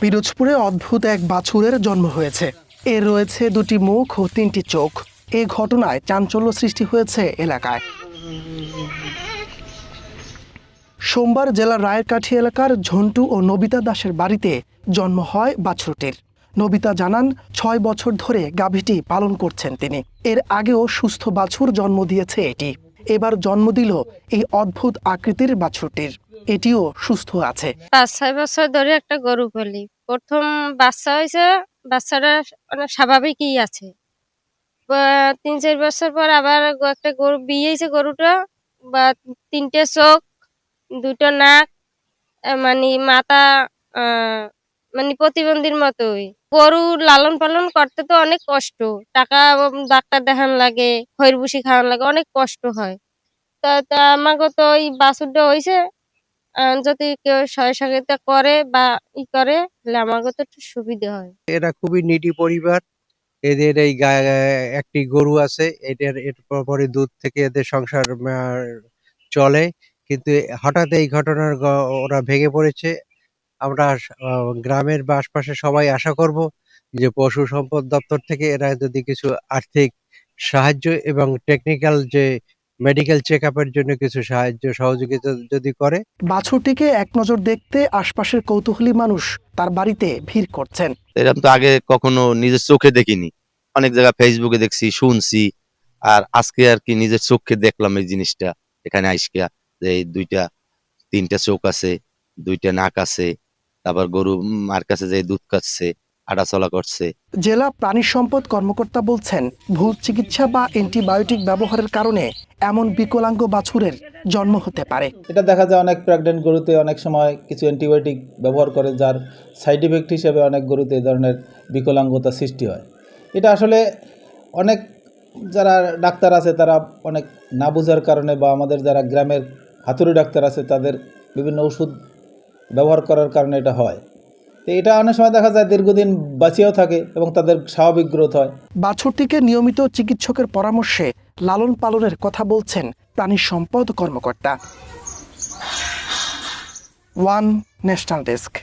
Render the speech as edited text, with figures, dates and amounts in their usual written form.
পিরোজপুরে অদ্ভুত এক বাছুরের জন্ম হয়েছে। এর রয়েছে দুটি মুখ ও তিনটি চোখ। এই ঘটনায় চাঞ্চল্য সৃষ্টি হয়েছে এলাকায়। সোমবার জেলার রায়েরকাঠি এলাকার ঝন্টু ও নবিতা দাসের বাড়িতে জন্ম হয় বাছুরটির। নবিতা জানান ৬ বছর ধরে গাভীটি পালন করছেন তিনি। এর আগেও সুস্থ বাছুর জন্ম দিয়েছে এটি। এবার জন্ম দিল এই অদ্ভুত আকৃতির বাছুরটির। এটিও সুস্থ আছে। ৫-৬ বছর ধরে একটা গরু পালি। প্রথম বাচ্চা হয়েছে, বাচ্চাটা অনেক স্বাভাবিকই আছে। ৩-৪ বছর পর আবার একটা গরু বিয়ে হয়েছে। গরুটা বা ৩টে চোখ, ২টো নাক, মানে মাথা মানে প্রতিবন্ধীর মতোই। গরু লালন পালন করতে তো অনেক কষ্ট, টাকা ডাক্তার দেখানো লাগে, খৈর ভুসি খাওয়ানো লাগে, অনেক কষ্ট হয়। তা আমাকে তো ওই বাছুরটা হয়েছে, যদি কেউ সহযোগিতা করে বা করে তাহলে আমাকে তো একটু সুবিধা হয়। এরা খুবই নিডি পরিবার। এদের এই একটি গরু আছে, এদের পরে দুধ থেকে এদের সংসার চলে। কিন্তু হঠাৎ এই ঘটনার ওরা ভেঙে পড়েছে। আমরা গ্রামের বা আশপাশে সবাই আশা করব যে পশু সম্পদ দপ্তর থেকে এরা যদি কিছু আর্থিক সাহায্য এবং টেকনিক্যাল যে মেডিকেল চেক আপের জন্য কিছু সাহায্য সহযোগিতা যদি করে। বাছুরটিকে এক নজর দেখতে আশপাশের কৌতূহলী মানুষ তার বাড়িতে ভিড় করছেন। এরকম তো আগে কখনো নিজের চোখে দেখিনি। অনেক জায়গায় ফেসবুকে দেখছি, শুনছি, আর আজকে আর কি নিজের চোখে দেখলাম এই জিনিসটা। এখানে আইসকিয়া যে এই 2টা 3টা চোখ আছে, 2টা নাক আছে, তারপর গরু মার কাছে যে দুধ খাচ্ছে, হাঁটাচলা করছে। জেলা প্রাণী সম্পদ কর্মকর্তা বলছেন, ভুল চিকিৎসা বা অ্যান্টিবায়োটিক ব্যবহারের কারণে এমন বিকলাঙ্গ বাছুরের জন্ম হতে পারে। এটা দেখা যায় অনেক প্রেগনেন্ট গরুতে অনেক সময় কিছু অ্যান্টিবায়োটিক ব্যবহার করে, যার সাইড ইফেক্ট হিসেবে অনেক গরুতে এই ধরনের বিকলাঙ্গতা সৃষ্টি হয়। এটা আসলে অনেক যারা ডাক্তার আছে তারা অনেক না বোঝার কারণে, বা আমাদের যারা গ্রামের হাতুড়ি ডাক্তার আছে তাদের বিভিন্ন ওষুধ ব্যবহার করার কারণে এটা হয়। তো এটা অনেক সময় দেখা যায় দীর্ঘদিন বাঁচিয়েও থাকে এবং তাদের স্বাভাবিক গ্রোথ হয়। বাছুরটিকে নিয়মিত চিকিৎসকের পরামর্শে লালন পালনের কথা বলছেন প্রাণী সম্পদ কর্মকর্তা। One national desk.